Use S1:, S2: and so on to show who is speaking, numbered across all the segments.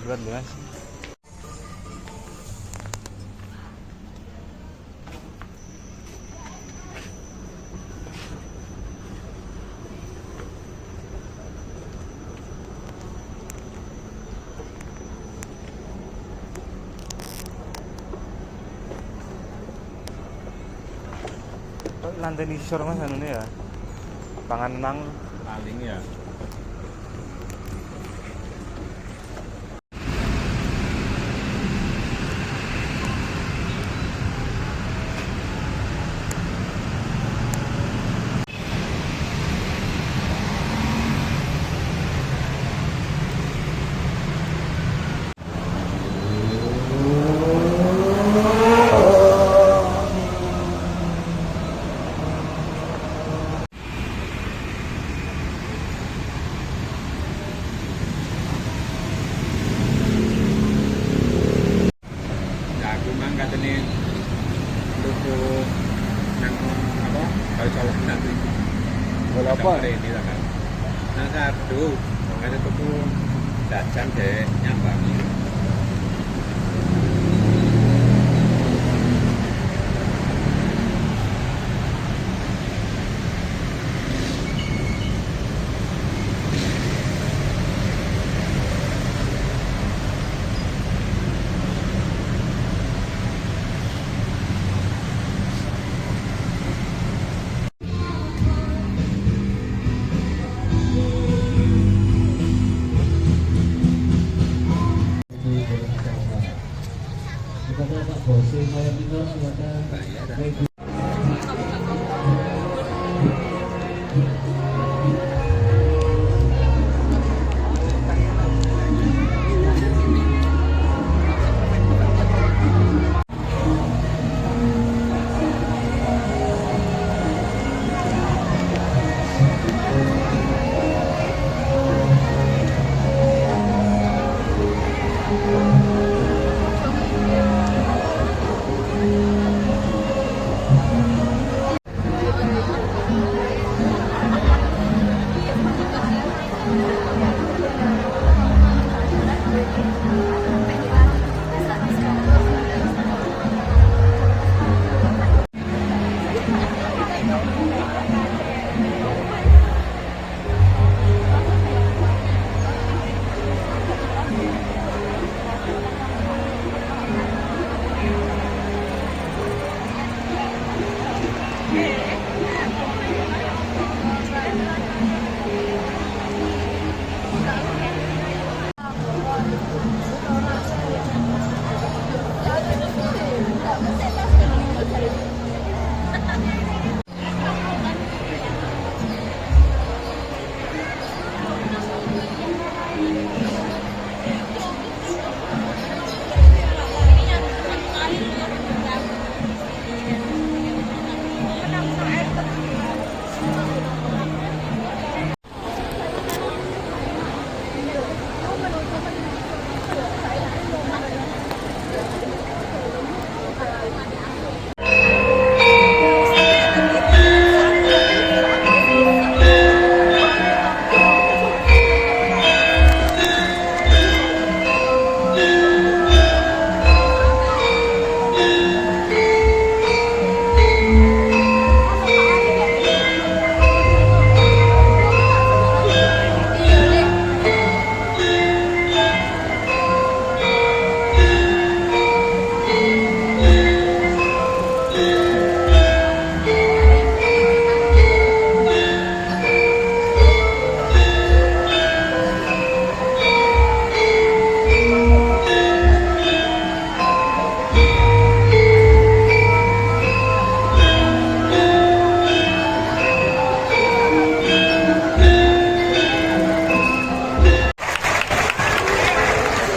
S1: berat nih mas. Lantai nisor mas anu ya, pangan nang
S2: paling ya. Apa? Ini lah kan. Nah satu, ada tuku dagang deh nyambangi.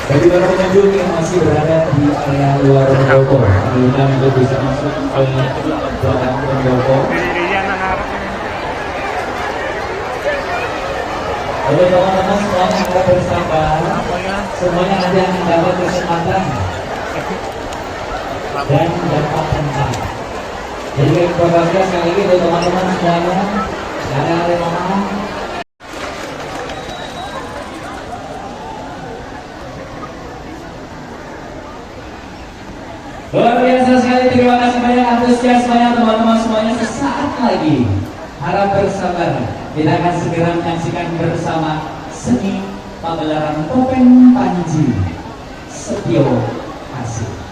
S3: Bagi para pengunjung yang masih berada di area luar pendopo, diundang untuk bisa masuk ke belakang pendopo. Oke teman-teman semuanya harap bersabar, semuanya ada yang mendapat kesempatan dan dapat tempat. Jadi berbahagia sekali lagi untuk teman-teman semuanya, ada yang antusiasmenya teman-teman semuanya sesaat lagi. Harap bersabar. Kita akan segera menyaksikan bersama seni pagelaran topeng Panji Setio Kasih.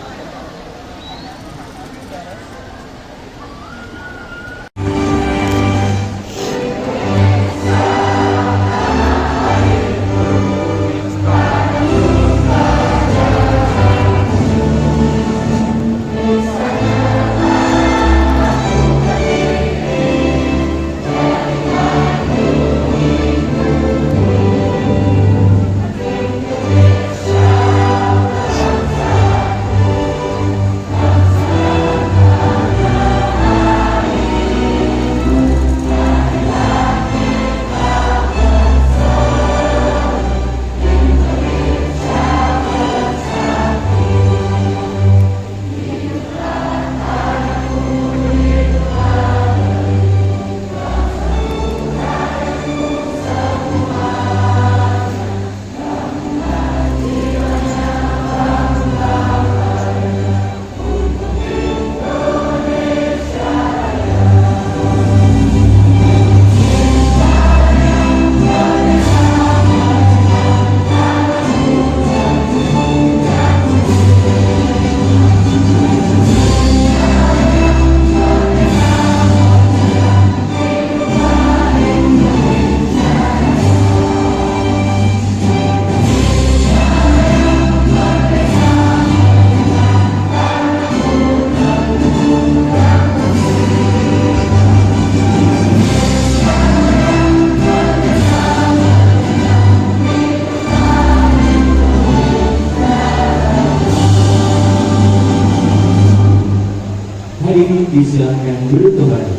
S3: Hadirin disilakan duduk kembali.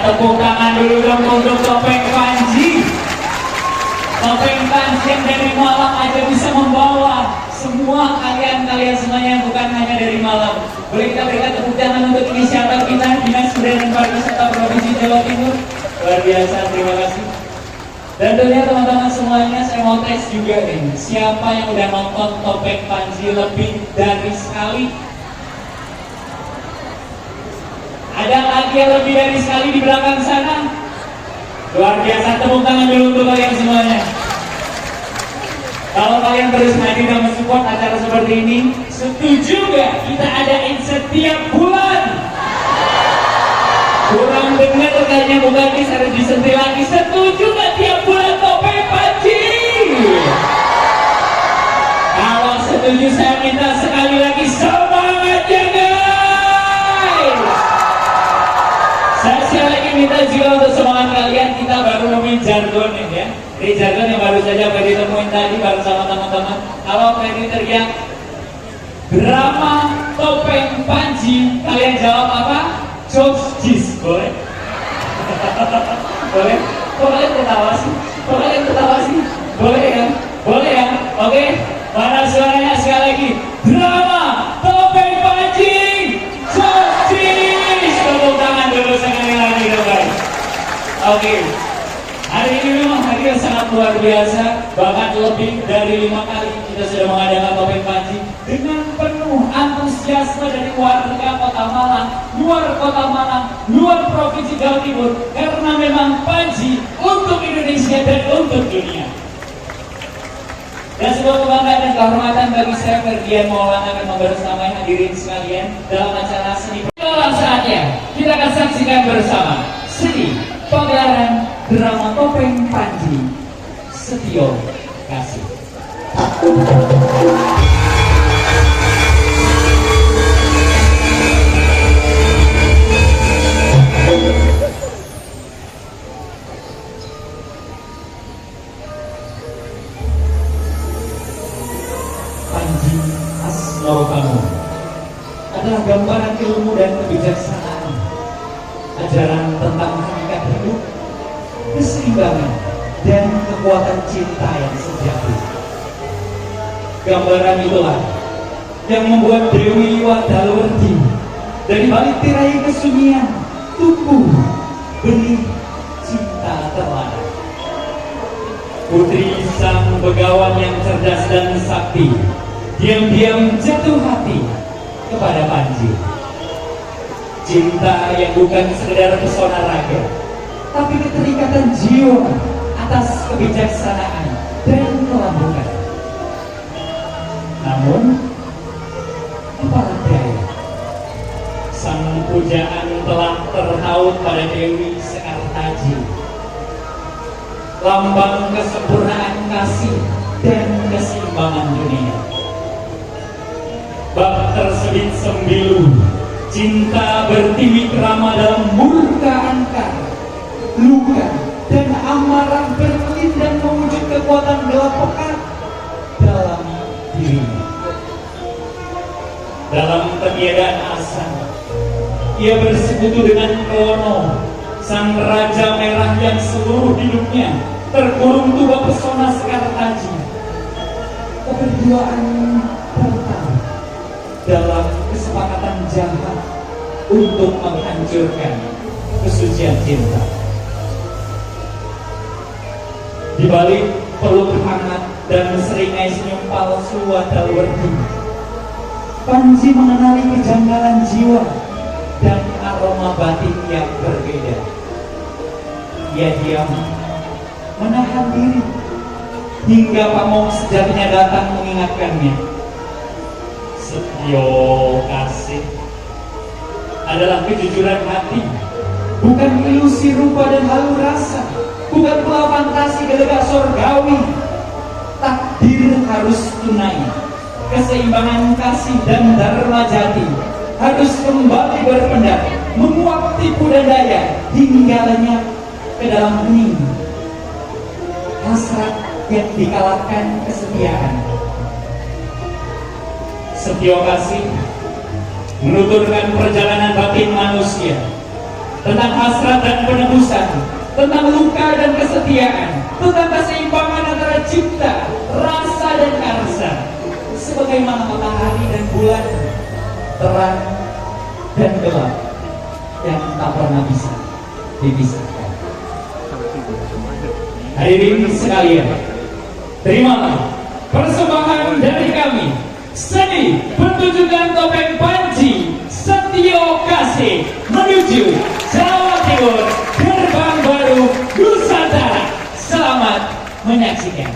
S3: tepuk tangan dulu dong untuk Topeng Panji. Topeng Panji yang dari Malang aja bisa membawa semua kalian semuanya yang bukan hanya dari Malang. Boleh kita berikan tepuk tangan untuk inisiator kita, Dinas Kebudayaan dan Pariwisata Provinsi Jawa Timur. Luar biasa, terima kasih. Dan tentunya teman-teman semuanya, saya mau tes juga nih, siapa yang udah nonton Topeng Panji lebih dari sekali? Ada lagi yang lebih dari sekali di belakang sana? Luar biasa, tepuk tangan dulu untuk kalian semuanya. Kalau kalian terus hadir dan mensupport acara seperti ini, setuju gak kita adain setiap bulan? Kurang dengar kayaknya bukan ini, harus disentil lagi. Setuju gak tiap bulan Topeng Panji? Kalau setuju saya minta sekali lagi semangat ya guys. Saya sekali lagi minta juga untuk semangat kalian. Kita baru nemuin jargon ini ya. Ini jargon yang baru saja Ferdi temuin tadi baru sama teman-teman. Kalau Ferdi teriak drama Topeng Panji, kalian jawab apa? Jis, boleh? Boleh? Kok kalian ketawa sih? Kok kalian ketawa sih? Boleh ya? Boleh ya? Oke? Mana suaranya sekali lagi? Drama Topeng Panji, Jis! Tepuk tangan dulu sekali lagi dong guys. Oke. Hari ini memang hari yang sangat luar biasa. Bahkan lebih dari 5 kali kita sudah mengadakan Topeng Panji dengan penuh antusiasme dari warga Kota Malang, luar Kota Malang, luar Provinsi Jawa Timur, karena memang Panji untuk Indonesia dan untuk dunia. Dan sebuah kebanggaan dan kehormatan bagi saya, Ferdian Maulana, akan membersamai hadirin sekalian dalam acara seni. Inilah saatnya kita akan saksikan bersama seni pagelaran drama Topeng Panji, Setio Kasih. Panji Asmarokamu adalah gambaran ilmu dan kebijaksanaan, ajaran tentang hakikat hidup, keseimbangan, dan kekuatan cinta yang sejati. Gambaran itulah yang membuat Dewi Wadalwerdi dari balik tirai kesunyian tumbuh benih cinta terlana. Putri sang begawan yang cerdas dan sakti diam-diam jatuh hati kepada Panji. Cinta yang bukan sekedar pesona raga, tapi keterikatan jiwa atas kebijaksanaan dan kelambunan. Namun, apalah daya, sang pujaan telah terhaut pada Dewi Sekartaji, lambang kesempurnaan kasih dan keseimbangan dunia. Bak tersebit sembilu, cinta bertiwik rama dalam murka angkar, luka dan amarah berkelit dan mewujud kekuatan gelap pekat dalam dirinya. Dalam ketiadaan asa, ia bersekutu dengan Kono, sang raja merah yang seluruh hidupnya terkurung tubuh pesona Sekartaji. Keberduaan tertarik dalam kesepakatan jahat untuk menghancurkan kesucian cinta. Di balik peluk hangat dan seringai senyum palsu Wadalwerdi, Panji mengenali kejanggalan jiwa dan aroma batin yang berbeda. Ia diam, menahan diri, hingga pamong sejatinya datang mengingatkannya. Setio kasih adalah kejujuran hati, bukan ilusi rupa dan halu rasa, bukan pula fantasi gelega surgawi. Takdir harus tunai, keseimbangan kasih dan dharma jati harus kembali berpendar, menguap tipu dan daya hingga lenyap ke dalam hening. Hasrat yang dikalahkan kesetiaan. Setio kasih menuturkan perjalanan batin manusia tentang hasrat dan penebusan, tentang luka dan kesetiaan, tentang keseimbangan antara cinta, rasa dan karsa, sebagaimana matahari dan bulan, terang dan gelap yang tak pernah bisa dipisahkan. Hadirin sekalian, terimalah persembahan dari kami, seni pertunjukan topeng Panji Setio Kasih menuju Jawa Timur, Gerbang Baru Nusantara. Selamat menyaksikan.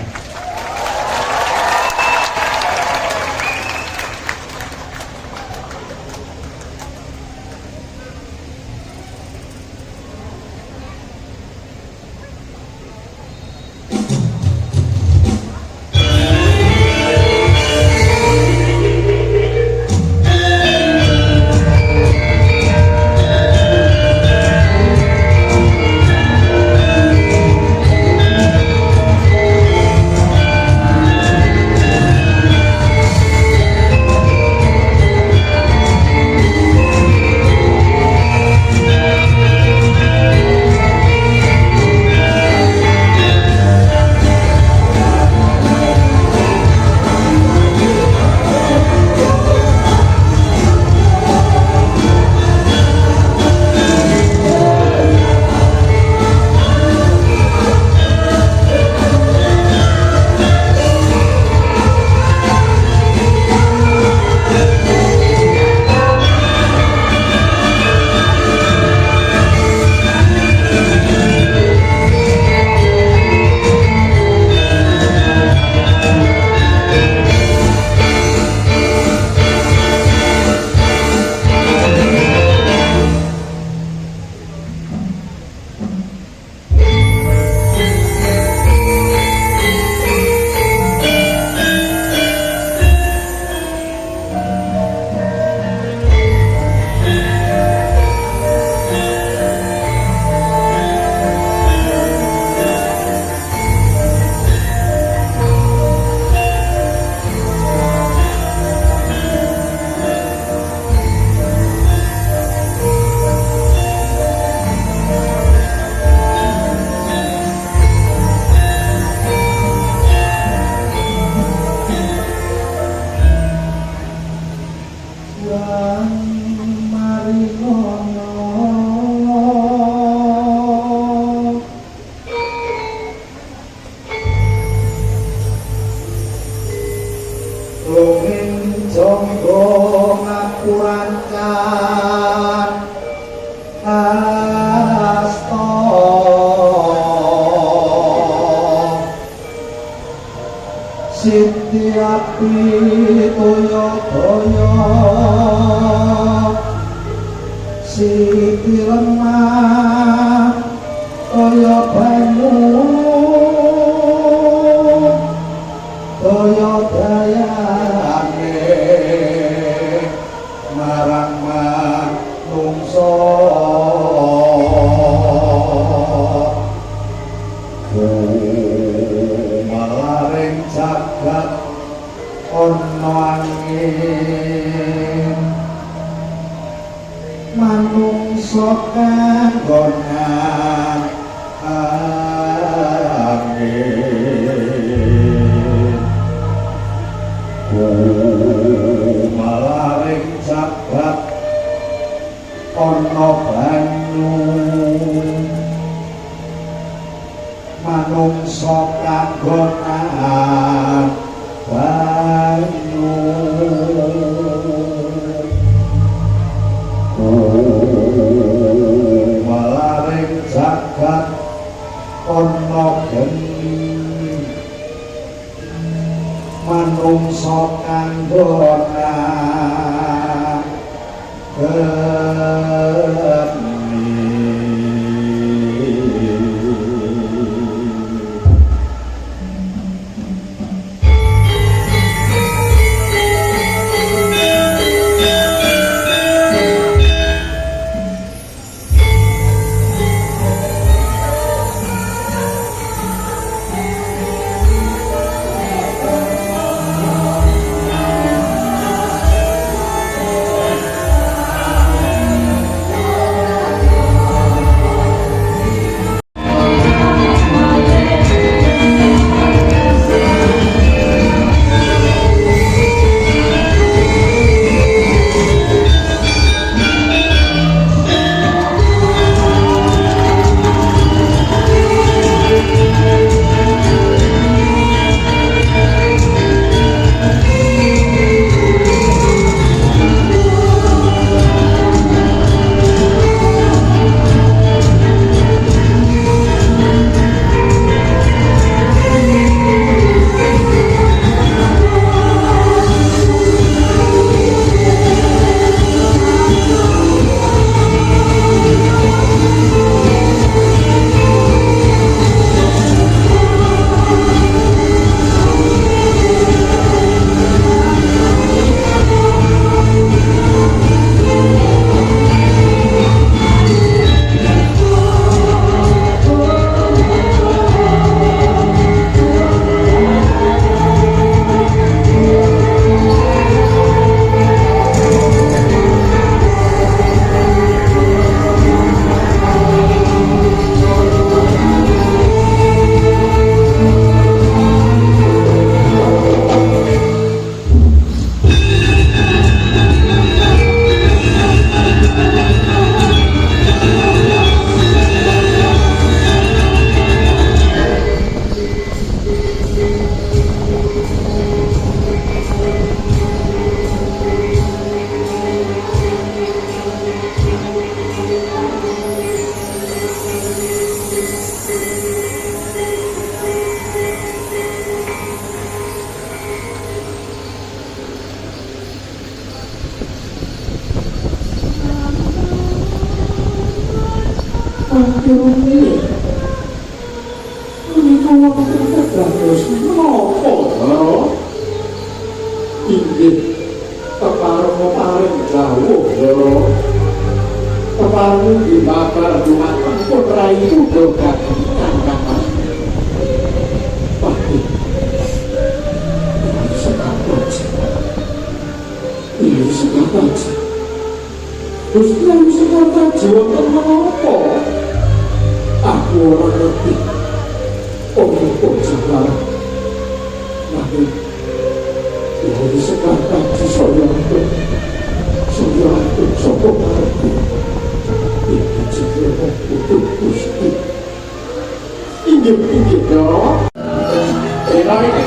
S4: Sitiapi toyo toyo, siti lemah toyo banyu, toyo dayane marang manungso. Malaring jagat ono angin, manungsa kanggonan angin. Malaring jagat ono banyu, manungsa kanggonan banyu. Malaring jagat ana geni, manungsa kanggonan geni. Akhirnya menika wonten dados menapa to? Inggih kepareng dawuh lho. Kepareng dibabar dumateng putra itu gagah kangkatan. Pati sekapat. Ini sekapat. Gusti Ayu sekapat wonten menapa? Aku ora ngerti. Kok jalan. Namun ini sekapat disoyonkan. Soyonkan sapa ngerti. Iki jenenge putu Gusti. Inggih dong. Ora iki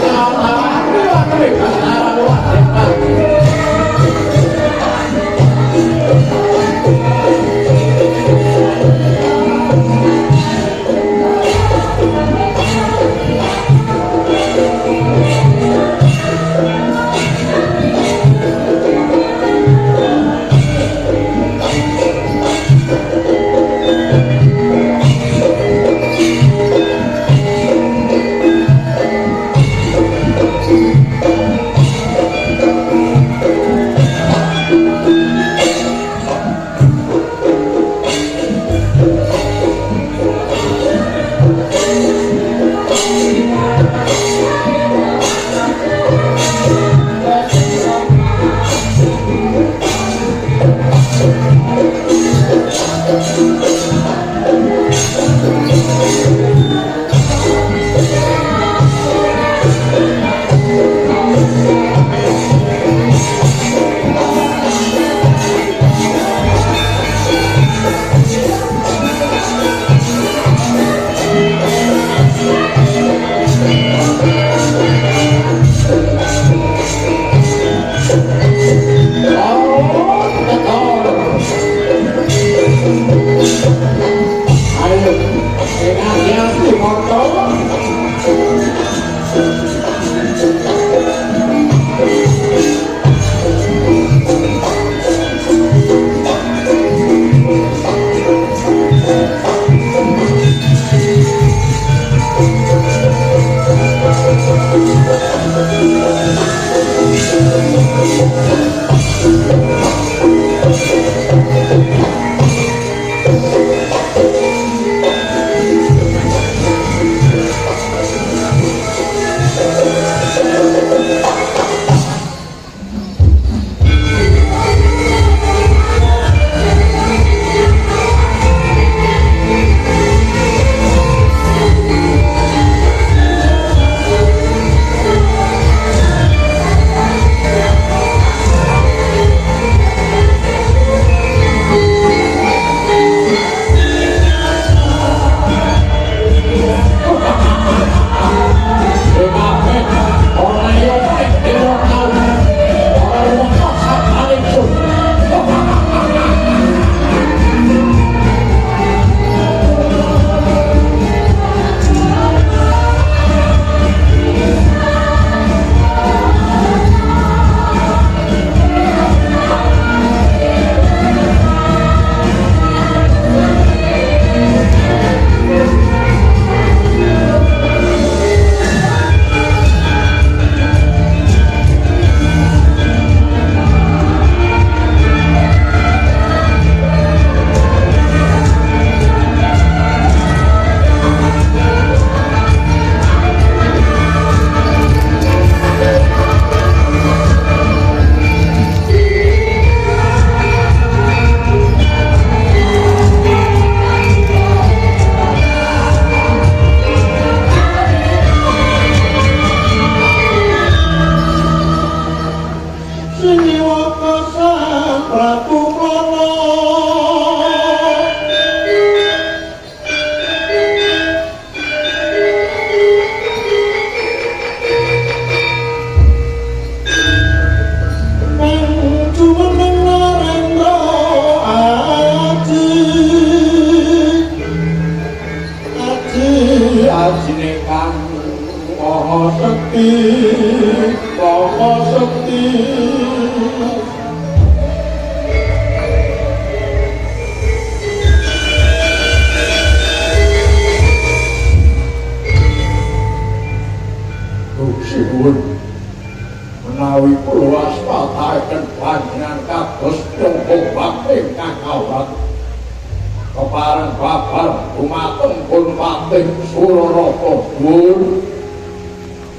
S4: kepareng babar dumateng pun patih Surarata dhuwur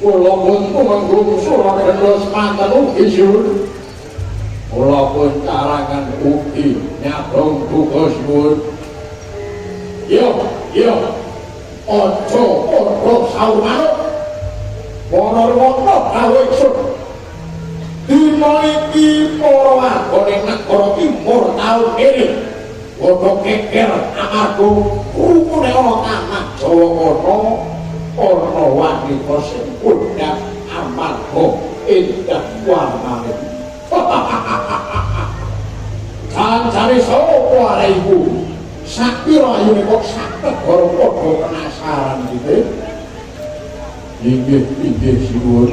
S4: kula pun tumenggung Surakarta semanten ugi syuwun kula pun carangan ugi nyadong tugas syuwun yo aja padha sawuh para rata gawe ingsun dina iki para warga negara timur taun kene padha keker amarga rukune ana tanah Jawa kono ana wanita sing pundhak amarga endah warnane Janjane sapa arek iku sakira ayune kok saged padha penasaran iki inggih sinuwun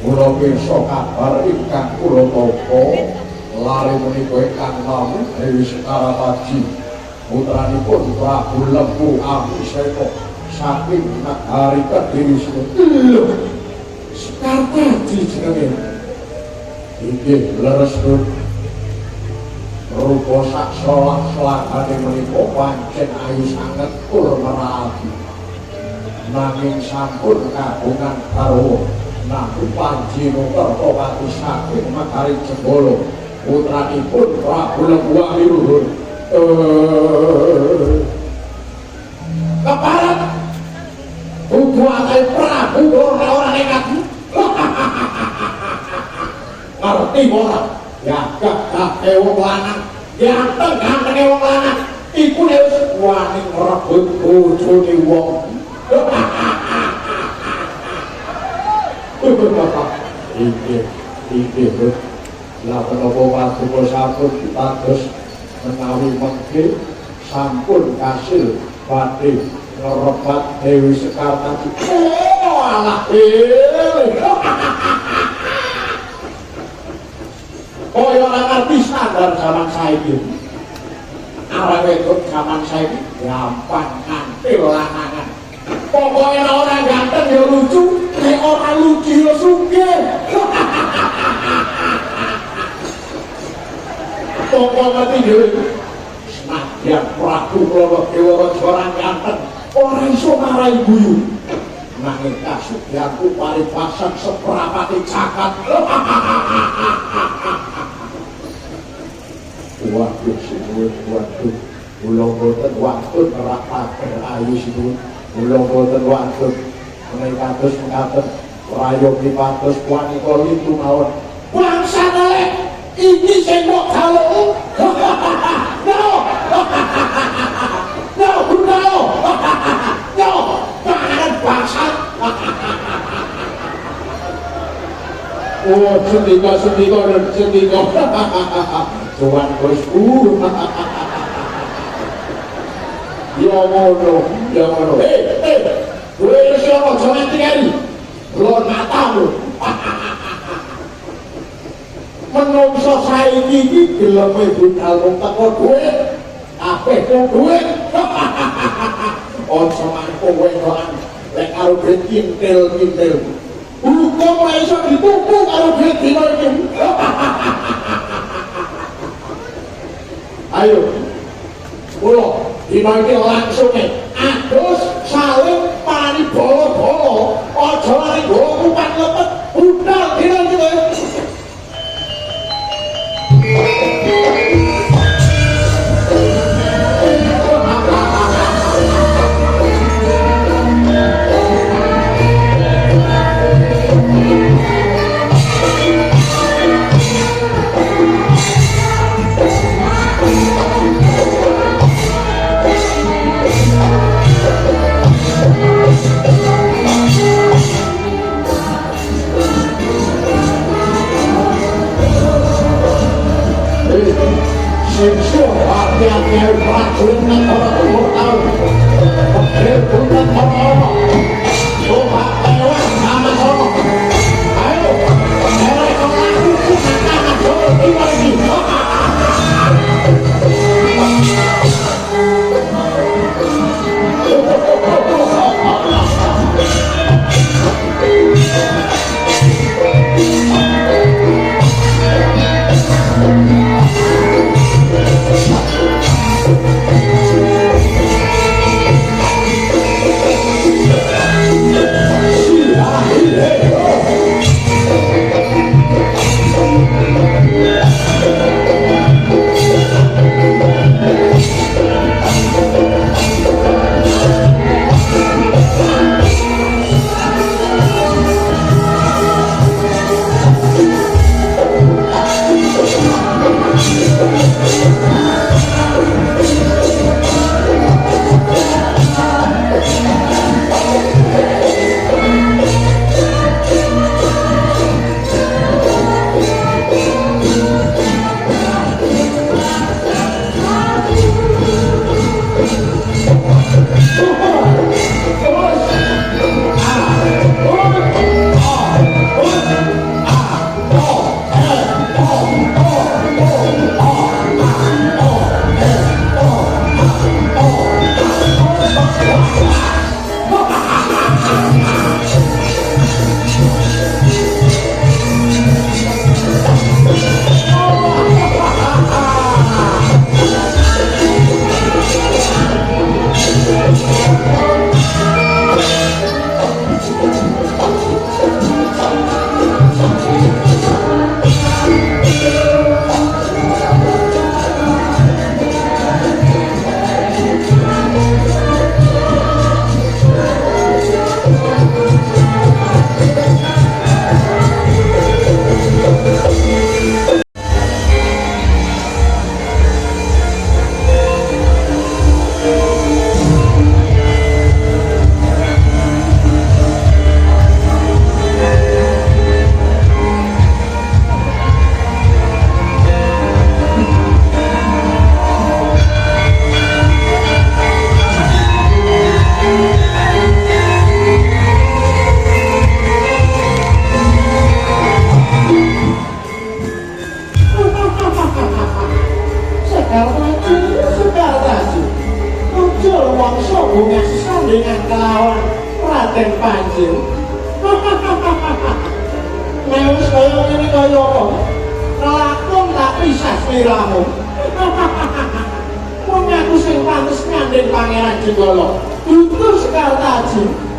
S4: kula pirsa kabar ingkang kula tampa lare menika ingkang nami Dewi Sekarataji putranipun Prabu Lembu Abhiseka saking negari Kediri lho Sekarataji jenenge inggih leres rupa saksa selagane menika pancen ayu sanget tur merati nanging sampun kagungan garwa namung Panji Nukertapati saking negari Jembala putranipun Prabu Lembu Luhur keparat dudu ate Prabu ora nekat ngerti ora ya gak wong lanang ganteng gantenge wong lanang iku nek wani ngrebut bojone wong iki lah menapa paduka sampun pitados menawi mengke sampun kasil badhe ngrebat Dewi Sekartaji alah kaya ora ngerti standar zaman saiki arek wedok zaman saiki gampang ngantil lanangan pokoknya orang ganteng ya lucu nek orang lucu ya sugih pokoknya ngerti dhewe senadyan Prabu Kulawarga orang ganteng orang iso marai guyu nanging kasugihanku paribasan seprapati cakat waduh sinuwun waduh kula boten wantun nerapaken ayu sinuwun kula boten wantun menawi kados mekaten prayogi pados wanita litu mawon bangsa elek iki sing kok galuh no pangan bangsa oh sendika Tuhan bosku ya ngono gue siapa jangan tinggali belum matamu menungso saiki iki geleme budal wong teko duit kabeh wong duit ojo mangko wedokan lek karo duit kintil hukum ora iso dituku karo duit dino iki ayo kula dino iki langsung adus saling pani bolo-bolo aja lari nggawa kupat lepet budal dino iki Sensor hati-hati prajurit negara timur tahu berbulan orang coba lewat sama sono ayo mereka lakukan tangan sono tiba ini bunga sesandingan kelawan Raden Panji. Mewis kaya ngene kaya apa? Kelakon tak pisah sliramu. Wong aku sing pantes ngandheng Pangeran Jenggala. Dutur Sekartaji.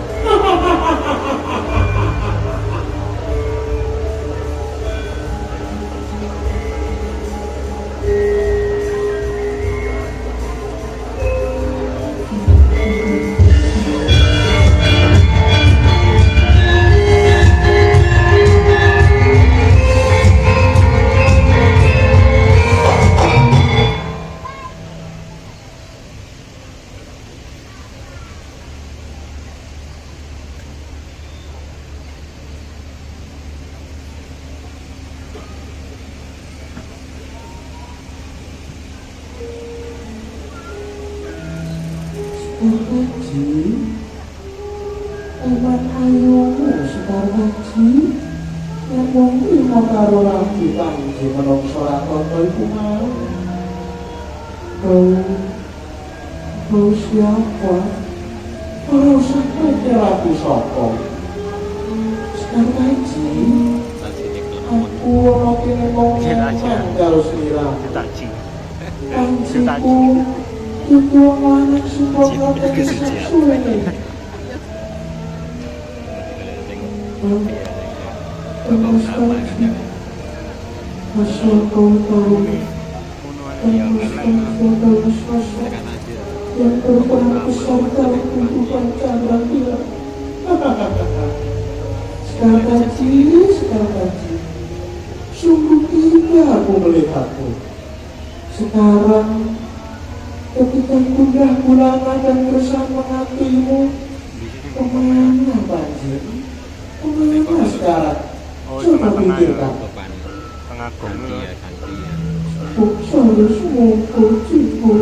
S5: Sekartaji, ewan ayumu Sekartaji, yang wong lima karo Rabi Panji menungso rakoto iku mau. Kau siapa? Kau sampai ke Rabi sapa? Sekartaji, aku ana kene ngomong karo sliramu. Panjiku itu anak support roket seksual ini. Tembus panji, asal kau tahu, tembus panji tembus sosok yang berperan besar dalam kehidupan Chandra Bila. Sekartaji, sungguh indah aku melihatmu. Sekarang ketika gundah gulana dan bersama hatimu, kemana Panji? Kemana sekarang? Coba pikirkan.
S1: Pengagum lu.
S5: Saya semoga jiwa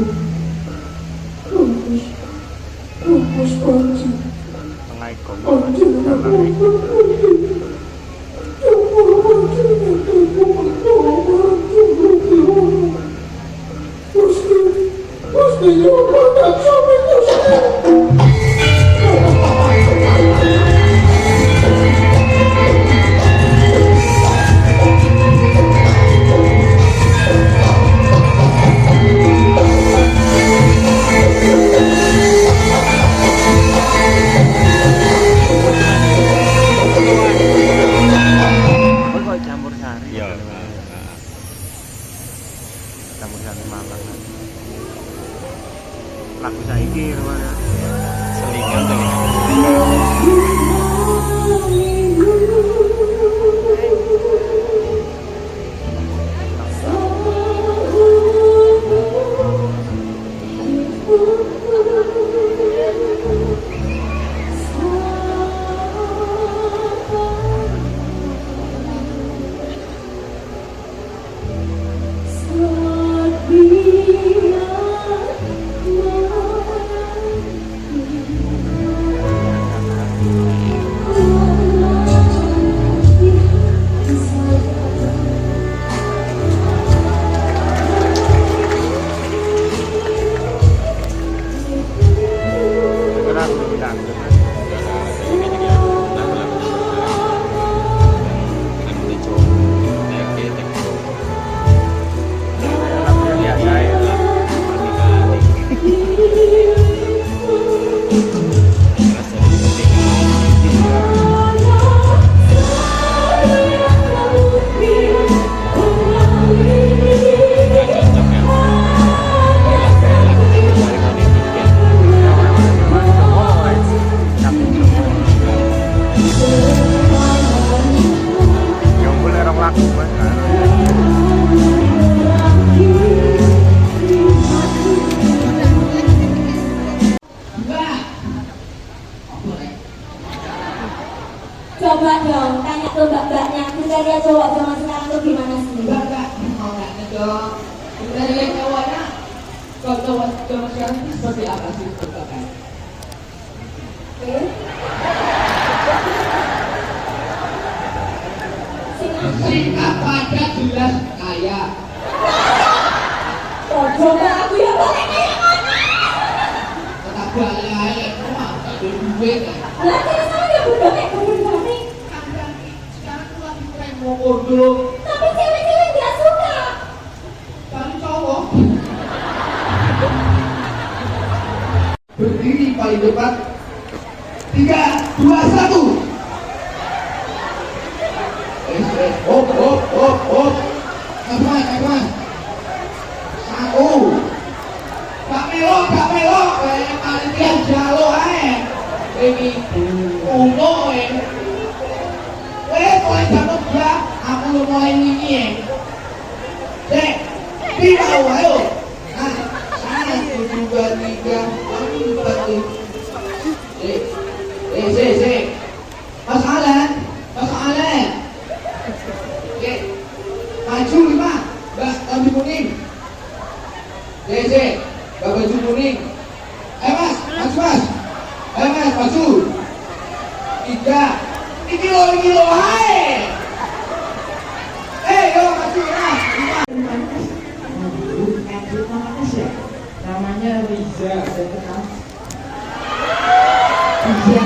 S5: Rumpus Panji.
S1: Pengagum.
S5: Panji
S1: campur sari.
S2: Iya.
S1: Campur sari malang. Lagu saiki rumahnya.
S2: Selingan.
S6: Coba dong, tanya ke mbak-mbaknya, kriteria cowok zaman sekarang tuh gimana sih?
S7: Enggak, enggak dong. Kriteria cowoknya, kalau cowok zaman sekarang itu seperti apa sih? Mbak? Singkat, padat, jelas, kaya.
S6: Oh, coba aku ya boleh kaya mana?
S7: Tetap balik duitnya.
S6: Berarti saya bodoh kayak gini.
S7: Sekarang tuh lagi tren mau dulu.
S6: Tapi cewek-cewek nggak suka.
S7: Cari cowok. Berdiri paling depan. 3, 2, 1. Hop, hop, hop, hop. Apa? Satu. Gak melok. Kayak panitia jalo aja. Ini uno mulai jatuh ya. Aku lu mulai ini ya. Cek. Tiga, ayo. Nah, 1, 2, 3, 4. Mas Alan. Oke. Maju 5. Mbak baju kuning. Mbak baju kuning. Mas, maju. Mas, maju. 3. Ini kilo hai. Yo maju Mas. 5.
S5: Namanya Riza, saya kenal.
S7: Bisa.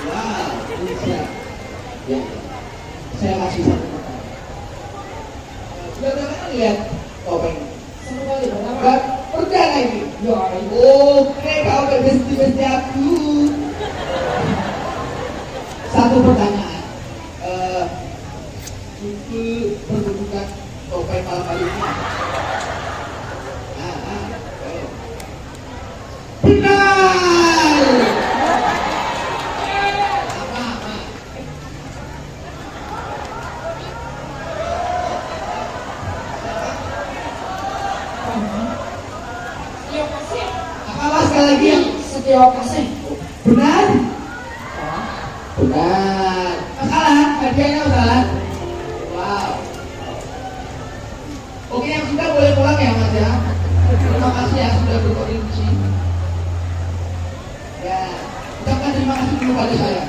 S7: Wow, bisa. Ya. Saya kasih satu kata. Sudah pernah lihat topeng?
S5: Satu kali pertama.
S7: Enggak perdana ini.
S5: Ya,
S7: Oke, kau berbesti aku. Satu pertanyaan. Itu pertunjukan topeng malam hari ini. Ayo. Benar. Apa? Apa mas sekali lagi yang
S5: setiap kasih.
S7: benar? Benar. Masalah, hadiahnya masalah. Wow. Oke, yang sudah boleh pulang ya mas ya. Terima kasih ya sudah berkontribusi. Ya, ucapkan terima kasih dulu pada saya.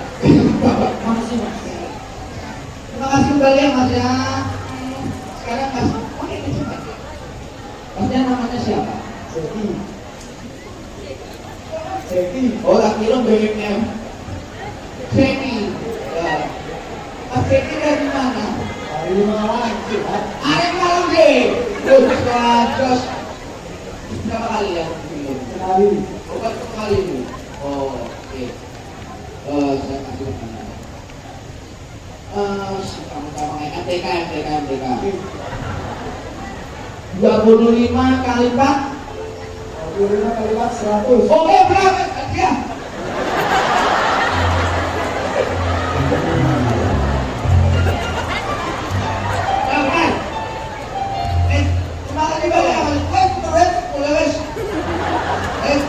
S5: Makasih mas.
S7: Terima kasih kembali ya mas ya. Sekarang mas, oke coba. Masnya namanya siapa?
S5: Jadi,
S7: Oh, laki lo BBM. Seki. Ya. Mas Seki dari mana?
S5: dari Malang sih, Pak.
S7: Arek malam deh. Terus terus. Berapa kali ya?
S5: Sekali.
S7: Obat kali ini. Oh, oke. Saya kasih pertanyaan. Kamu MTK. 25 kali 4.
S5: 25 kali 4, 100.
S7: Oke, berapa? Ya.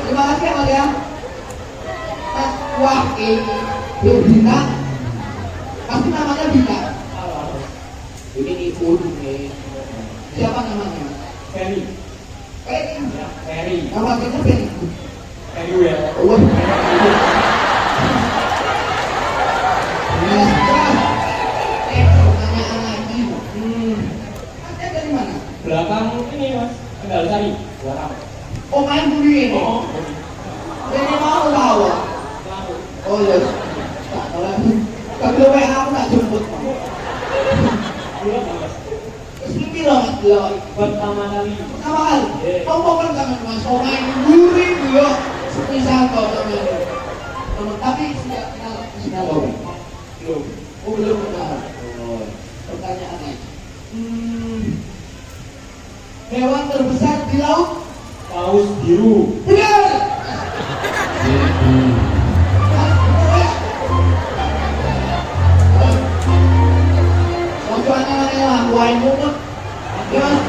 S7: Terima kasih ya. Wah, ini Bina. Pasti namanya Bina. Ini ibu nih. Siapa namanya?
S5: Ferry. Ferry.
S7: Nama kita Ferry.
S5: Ferry ya.
S7: Oh, pertanyaan lagi. Masnya dari mana?
S5: Belakang ini mas. Kendal Sari. Belakang.
S7: Oh, main budi ini.
S5: Oh.
S7: Jadi mau bawa. Oh ya. Tak tahu. Tapi WA aku tak jemput. Sedih loh mas bilang.
S5: Pertama kali.
S7: Pertama kali. Ngomong kan sama mas. Oh main budi dia. Semisal kau teman. Tapi sudah loh.
S5: Belum.
S7: Oh belum kenal. Oh. Pertanyaan lagi. Hewan terbesar di laut?
S5: Paus biru.
S7: Benar.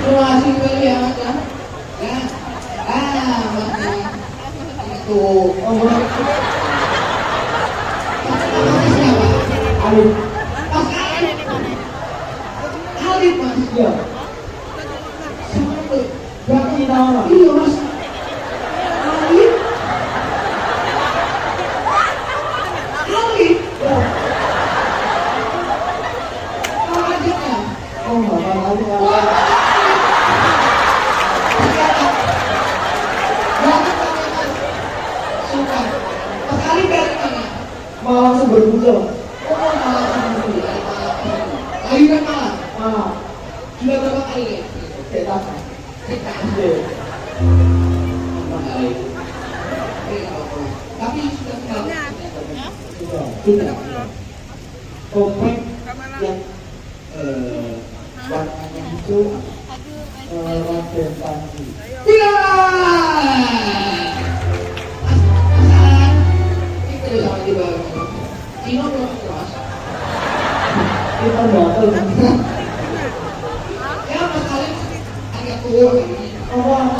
S7: Terima kasih kembali ya mas ya. Mas itu. Oh, namanya siapa?
S5: Alif.
S7: Mas Alif. Alif mas.
S5: Iya.
S7: Siapa?
S5: Berarti kita orang.
S7: Iya mas. Alif. Alif. Nama lanjutnya.
S5: Oh, enggak lagi.
S7: Mas Alif dari mana?
S5: sumber muda.
S7: Oh, malah sendiri, lahiran malah.
S5: Ah,
S7: Sudah berapa kali ya?
S5: kita
S7: Kita.
S5: iya.
S7: Tapi sudah kenal.
S5: Tidak. Topeng yang warnanya itu Raden Panji.
S7: Ya. Masalah kita udah sama di bawah. Cino belum keras.
S5: Kita bakal
S7: Ya Mas Alif, arigatou.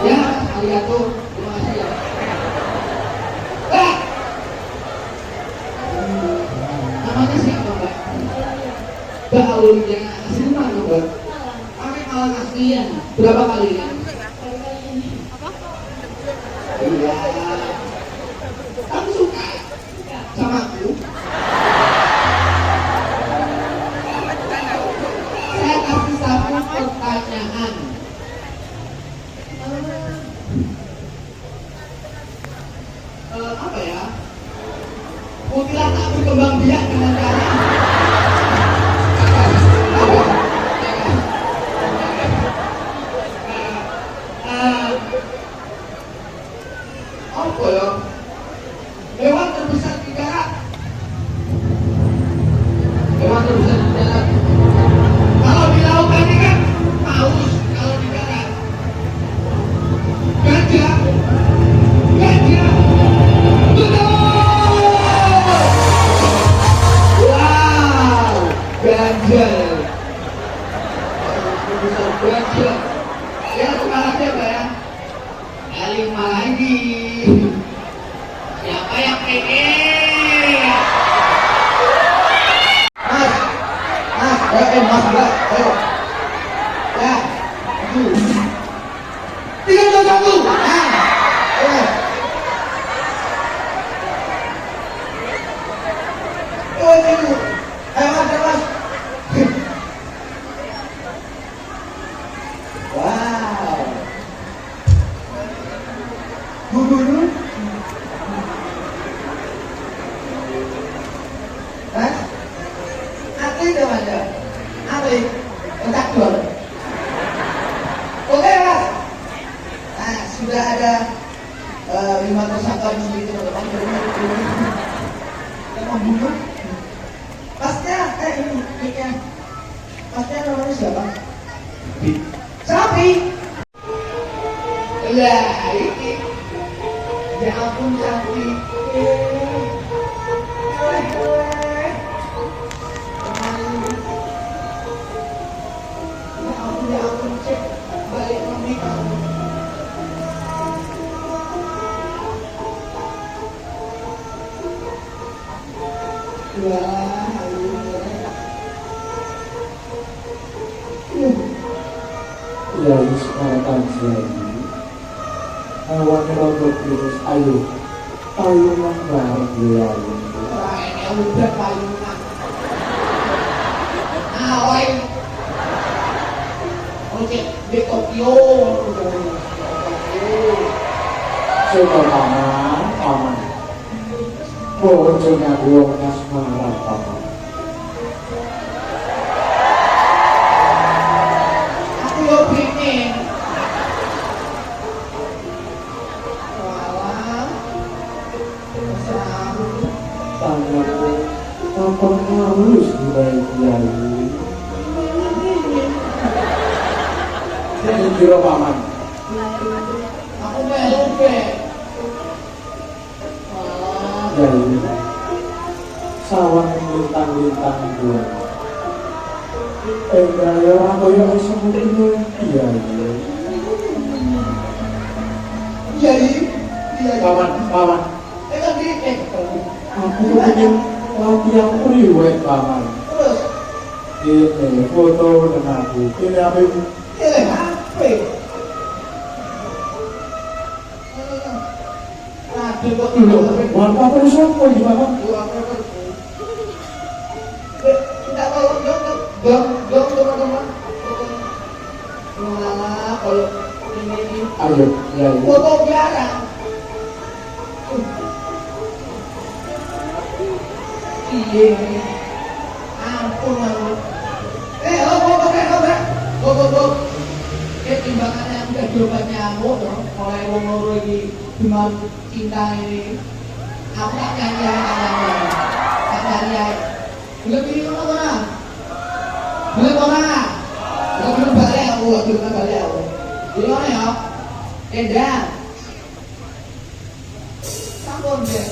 S7: Ya, arigatou. Terima kasih ya. Namanya siapa Mbak? Mbak Aulia. Asli mana Mbak? Kami malah aslian. Berapa kali ya? Iya. Kamu suka sama aku? Saya kasih satu pertanyaan. Apa ya? Mutiara tak berkembang biak dengan cara apa ya? Hewan terbesar di darat. Hewan terbesar di darat. Kalau di lautan ini kan paus, kalau di darat gajah. Gajah. Betul. Wow, gajah. Terbesar gajah. Ya sekarang siapa ya? Lima lagi. Siapa yang pengen? Mas, Mas, ayo. Ya, maju. 3, 2, 1. Ayo Mas. Wow. Guru. Mas, atlet udah ada. Atlet, otak gol. Oke Mas. Nah, sudah ada 5 tersangka di sini teman-teman. Yang membunuh. Pasnya, ini. Pasnya namanya siapa? Sapi. Lah, ini. Ya ampun Sapi. Ya ampun cek balik lagi kamu. Wah,
S5: ya sekarang jadi hewan rodok virus ayo payungan bareng ya.
S7: ini udah payungan. Awai. Oke, di Tokyo.
S5: Coba paman. Bojone wong kasmaran paman.
S7: Aku yo pengen. Walah.
S5: Tanganku kapan halus mulai kiai. Ini kira paman.
S7: Aku melu be.
S5: Kiai. Sawan lintang-lintang dua. Gaya aku yang semuanya kiai.
S7: Iya.
S5: Paman.
S7: Kan di
S5: Aku ingin latihan priwet paman.
S7: terus
S5: Ini foto dengan aku. Ini apa ini?
S7: HP. Ada kok
S5: Dulu, buat apa ini siapa ini paman?
S7: Tidak tolong dong teman-teman. Malah kalau ini
S5: Ayo, ya.
S7: foto biara. Iya. Ampun aku. Go. Timbangannya aku udah diobat nyamuk dong. Oleh wong loro iki demam cinta ini. Aku tak nyanyi. Belum ini mana ora? Belum balik aku. Jadi mana ya? Edan. Sampun deh.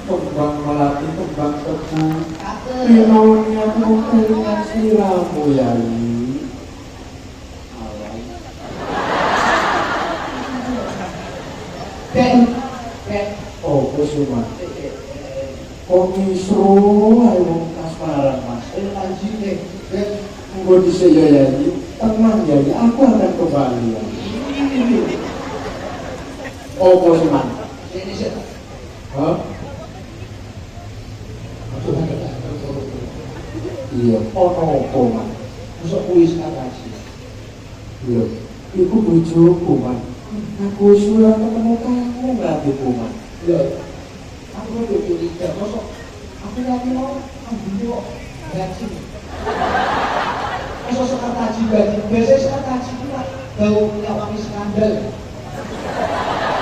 S5: Tembang melati, tembang tebu, pinaunya mungkinkan siramu Yai. Oh, kusuma. Komisro, ayo kasmaran mas. Anjing Munggo dhisik ya Yai. Tenang Yai, aku akan kembali. Oh, kusuma. Hah? Iya, ono apa man? Masuk kuis katasi. Iya, iku bojoku man. Aku sudah ketemu kamu berarti man. Iya, aku udah curiga. Masuk, aku lagi mau ambil kok gaji. Masuk sekat haji gaji. Biasanya sekat haji itu lah bau nyawangi skandal.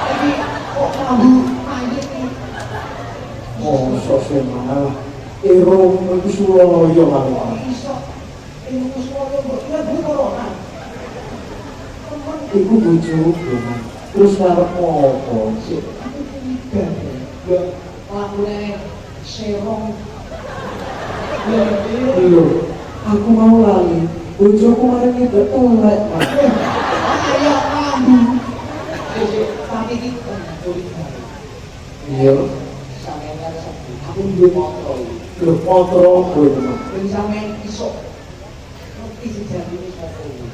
S5: Tapi kok ngambil mayat nih? Oh, sosok malah. Erong itu Suloyo kan. Iku corona. Iku bojoku man. Terus ngarep apa sih? Aku curiga ya. Lamune serong. Lho, aku mau lali. Bojoku mari ngedek telek man. Ayo ambu. Tapi iki curiga.
S4: Iya.
S5: Sampeyan kan sepi. Aku duwe motor iki.
S4: Lho motor kowe teman.
S5: Ben sampeyan iso ngerti sejatine sapa iki.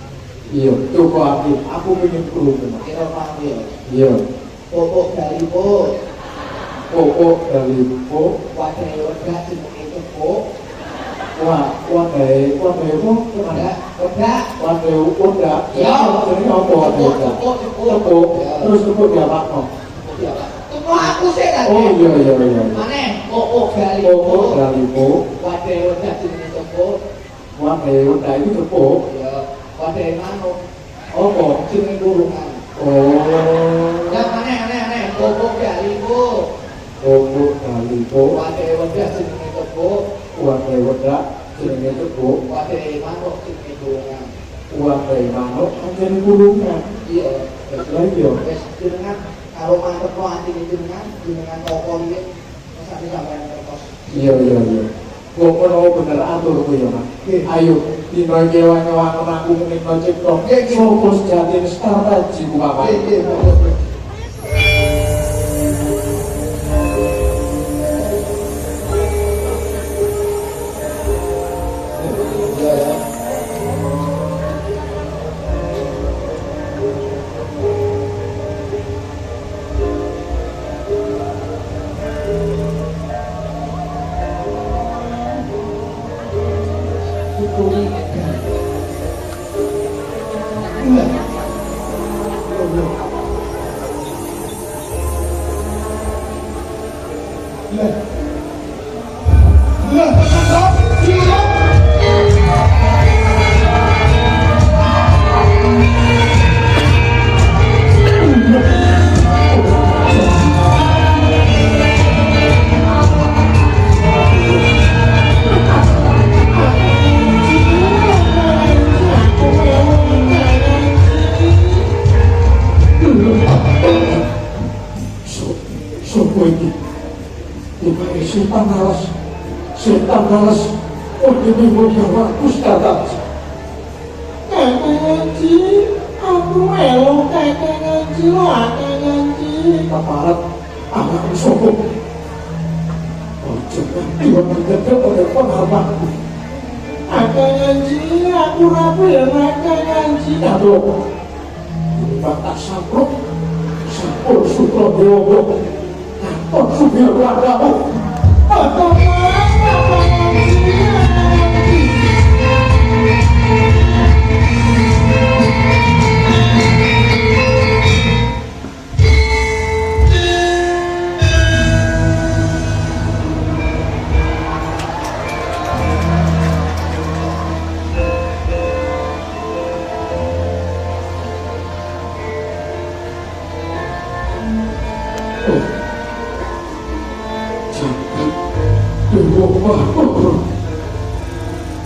S4: Iya, coba aku pengen krungu teman.
S5: Kira paham ya.
S4: Iya.
S5: Pokok dari po,
S4: Pokok dari po,
S5: wadah wedah jenenge tepuk,
S4: wadai po kemana?
S5: wedah.
S4: Wadai udah.
S5: Ya,
S4: Jadi apa wadai udah?
S5: tepuk.
S4: Tepuk. Terus tepuk dia Pak.
S5: Ya, Pak. Tepuk aku sih kan.
S4: Oh iya.
S5: Maneh, pokok dari
S4: Pokok
S5: po,
S4: dari po,
S5: wadah wedah jenenge tepuk.
S4: wadai udah itu tepuk.
S5: Ya, wadah manuk
S4: Apa?
S5: jenenge kurungan.
S4: Oh.
S5: Ya aneh, pokok dari po,
S4: Pokok dari po,
S5: wadah wedah jenenge tepuk,
S4: wadai udah jenenge tepuk,
S5: wadah manuk jenenge kurungan.
S4: wadai manuk anjene kurungan.
S5: Iya.
S4: Lah iya.
S5: Wes jenengan karo mantep atine jenengan toko iki mesane sampeyan terkos.
S4: Iya. Kok ono bener atur kowe ya, Mas. Ayo dino iki wangi-wangi aku menika cipta. Sopo sejatine strategi ku Bapak. Sopo iki? Tiba setan alas, oh ini mau aku sekarang.
S8: Kakak ngaji, aku melu kakak ngaji lah, kakak ngaji.
S4: Aparat anak sopo. Oh jangan dia menjaga oleh pengharapku.
S8: Kakak ngaji, aku rapi ya kakak ngaji.
S4: Aduh, ini batas sampur sutro dewa. Oh, supir wadamu.
S8: Kakak ngaji,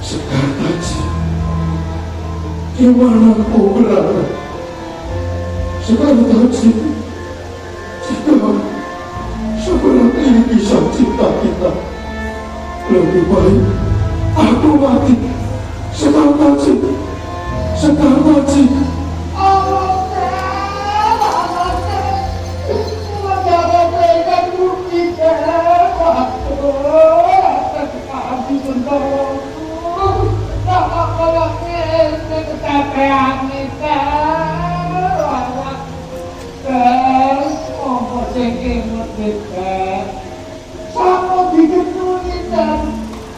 S4: Sekarang aja gimana kau berada? Sekarang aja jika sebelum ini bisa cinta kita, lebih baik aku mati. Sekarang aja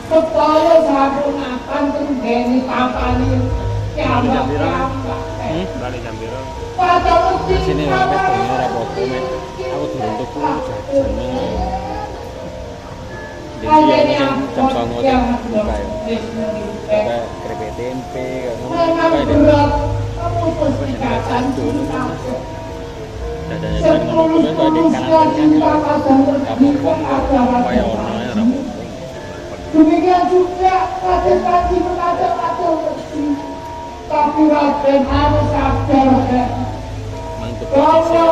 S8: Kepala sampun akan tenggeni papanin kiamat.
S1: Balik jam biru.
S8: Pada mesti
S2: Sini lah, Met, ini rapopo, Met. Aku turun tuku jajan nih. Jadi yang jam songo teh buka ya. Ada keripik tempe,
S8: memang
S2: kayak
S8: berat, kamu mesti kacang
S2: jajan-jajan
S8: sepuluh
S2: ngono kuwi kok di
S8: cinta
S2: kanan
S8: kadang
S2: kamu
S8: terjadi
S2: kok
S8: ada
S2: kaya orangnya rapopo.
S8: demikian juga Raden Panji mengada-ada mesti, tapi Raden harus sadar
S2: Mantap.
S8: bahwa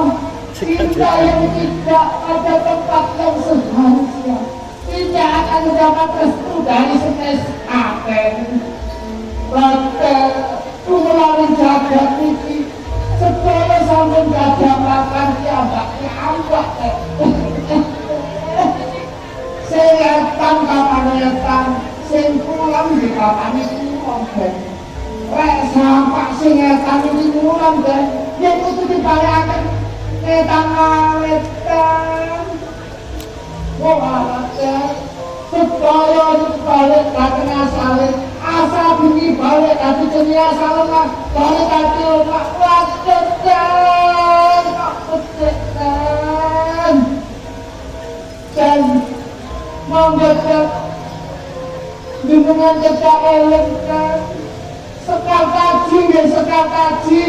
S8: cinta yang tidak pada tempat yang seharusnya tidak akan mendapat restu dari senes aten. Raden melalui jagat ini sedaya sampun kadapaken kiambak Setan kapanetan sing pulang di papane kuwi. Rek sampak sing etan iki pulang ben yen kudu dibaleaken etan wetan. Wong awake supaya balik dateng asale asa bunyi balik dadi jenenge asale lah balik dadi omak watetan dan menggerak dengan cedak elengkan sekal kaji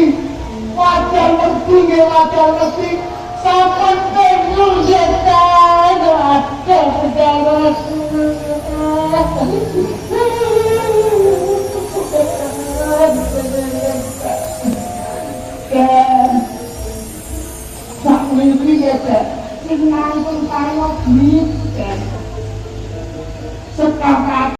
S8: wajar ngerti sampun penuh setan ada pejabat dan tak mimpi ya tak tinggal pun tayo dan sepakat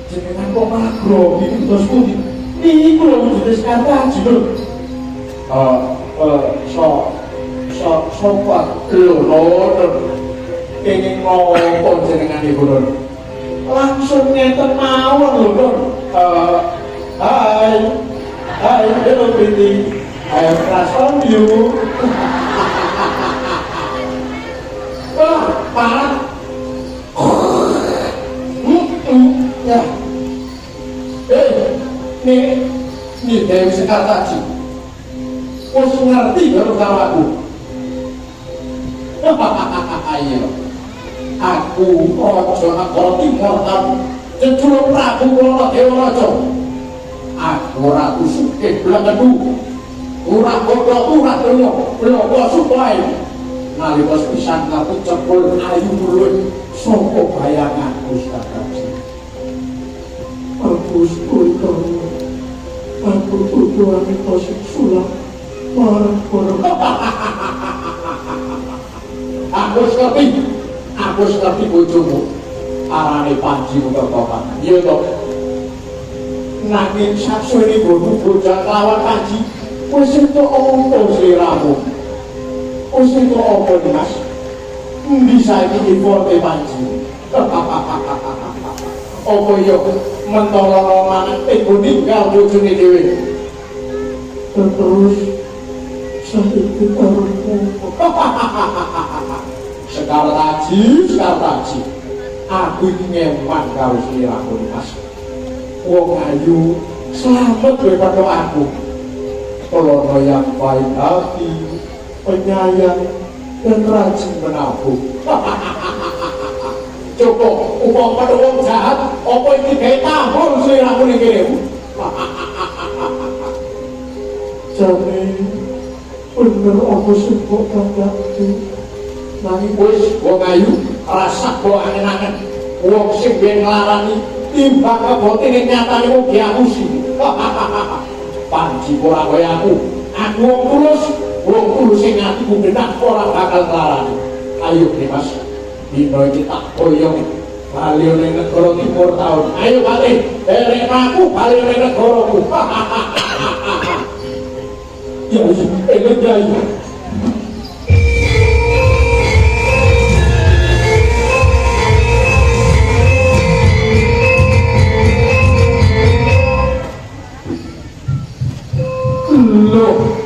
S8: jenengan kok malah grogi terus pundi niku lho wujud kata aji lho so kuat lho kenging ngopo jenengan ibu lho langsung ngeten mawon lho hai hello pretty I have crush on you parah ya nih Dewi Sekar tadi wis ngerti baru karo aku iya aku ojo akal timur tamu jejuluk Prabu Kula Dewaraja aku ratu sugih blengedu ora kok ora lho supaya nalika pisan aku cepul ayu mulih saka bayanganku Gusti Agus putra aku tujuane kosik sulam marang kono aku ngerti bojomu arane Panji Mukertokan iya toh nanging saksune bojo bocah lawan Panji wis entuk apa sliramu wis entuk apa Mas bisa iki forte Panji apa iya mentolo maneh ibu ninggal bojone dhewe terus saiki karepmu Sekar Taji aku iki ngeman karo sliramu Mas wong ayu slamet daripada aku Kolono yang baik hati penyayang dan rajin menabung cukup upama wong jahat apa iki gawe tambol sliramu ning kene jane bener apa sing kok kandhakku nanging wis wong ayu rasa kok angen-angen wong sing ben nglarani timbang kebotine nyatane wong diamusi Panji ora kaya aku wong tulus sing atiku genah ora bakal nglarani ayo Mas dino iki tak boyong bali ning negara timur taun ayo bali derek aku bali ning negaraku ya enak loh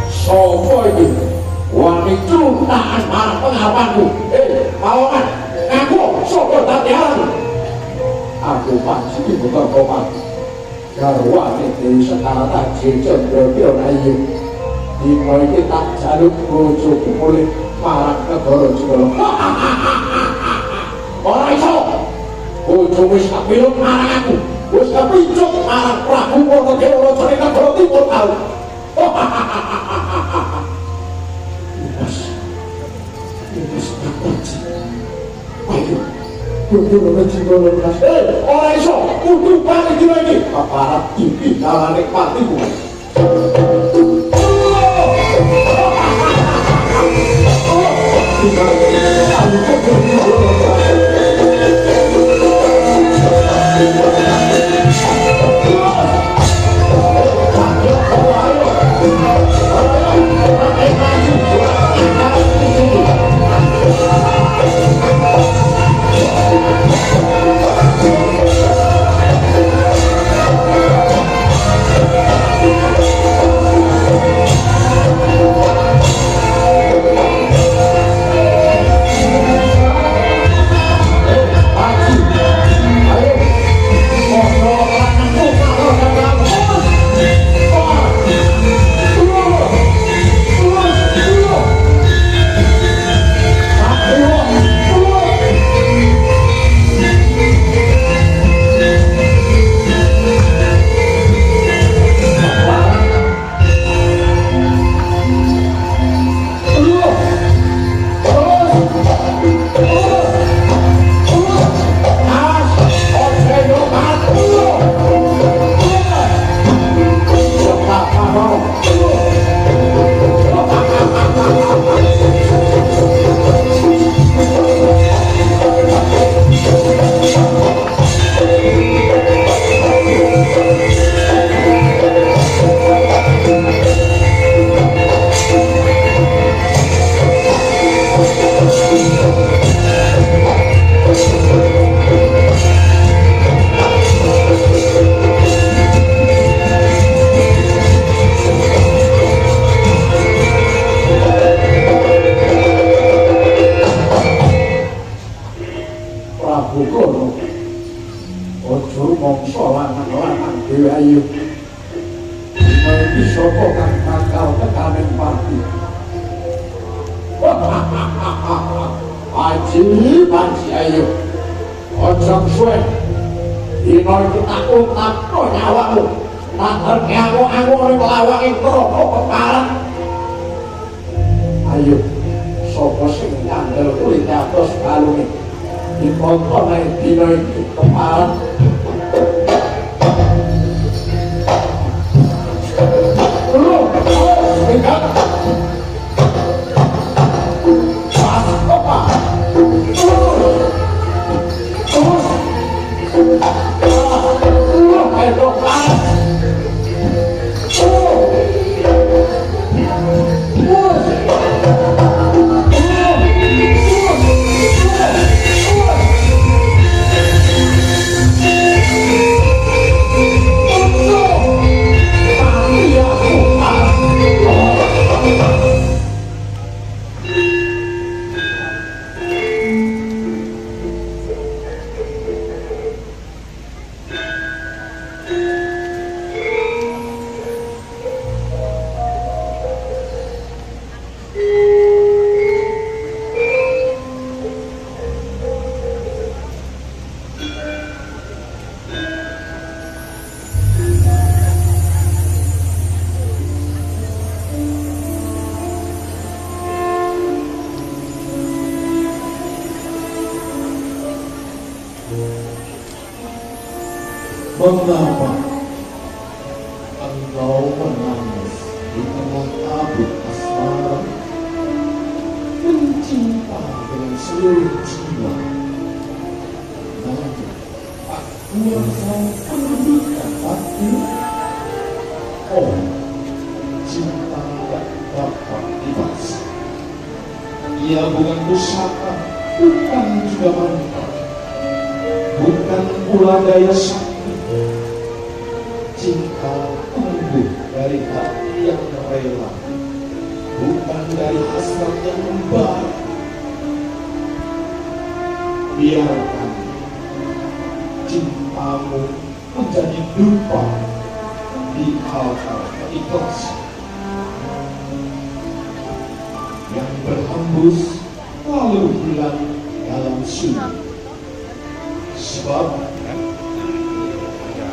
S8: sopo iki wani cuntaan marang pengawanku pawangan aku sopo dadian aku Panji Mukertokan garwane Dewi Sekar Taji Candrakirana dino iki tak jaluk bojoku mulih marang negara Jogja ora iso bojomu wis kapilun marang aku wis kapincut marang Prabu Kula Dewaraja ning negara timur taun kudu cinta lunas. Ora iso, kudu balik lagi. Aparat iki kalane patiku. Panci ayo ojok suwe dino iki tak utapno nyawamu tak ngerti aku ning lawange neraka keparan. Ayo sapa sing nyandel kulit atos kalune diponton ae dino iki keparan. Mengapa engkau menangis di tengah kabut asmara, mencinta dengan seluruh jiwa? Namun aku yang selalu perbaikan hati. Oh, cinta tak dapat dibahas. Ia bukan pusaka, bukan juga mantra, bukan pula daya sakti. Cinta tumbuh dari hati yang rela, bukan dari hasrat yang membara. Biarkan cintamu menjadi dupa di altar keikhlasan yang berhembus lalu hilang dalam sunyi. Sebab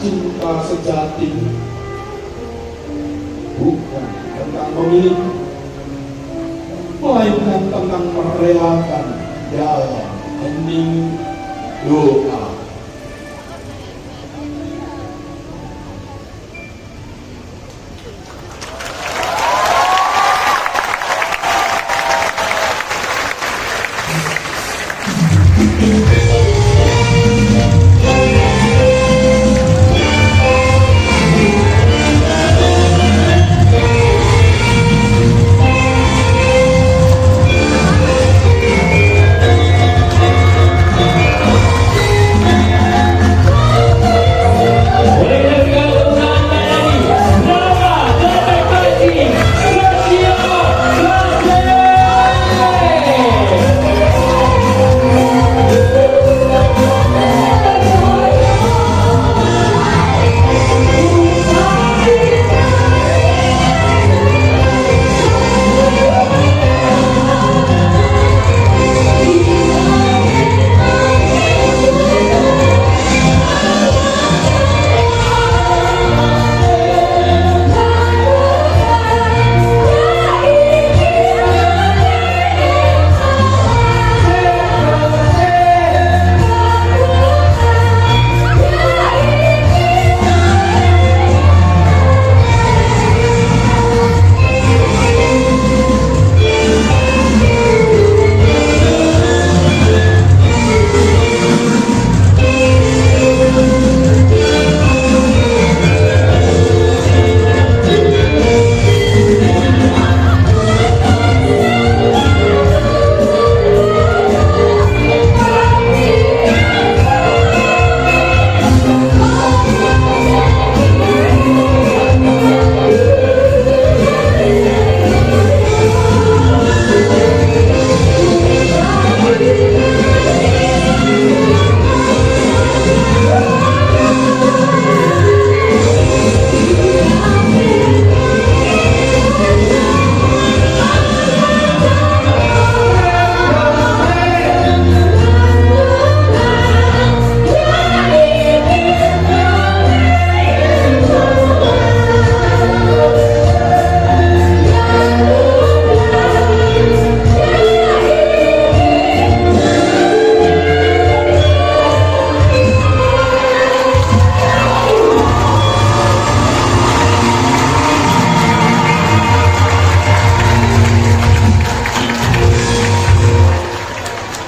S8: cinta sejati bukan tentang memiliki, melainkan tentang merelakan dalam hening doa.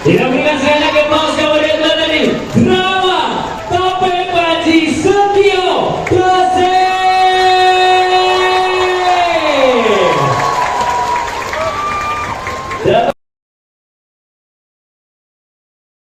S3: Tidak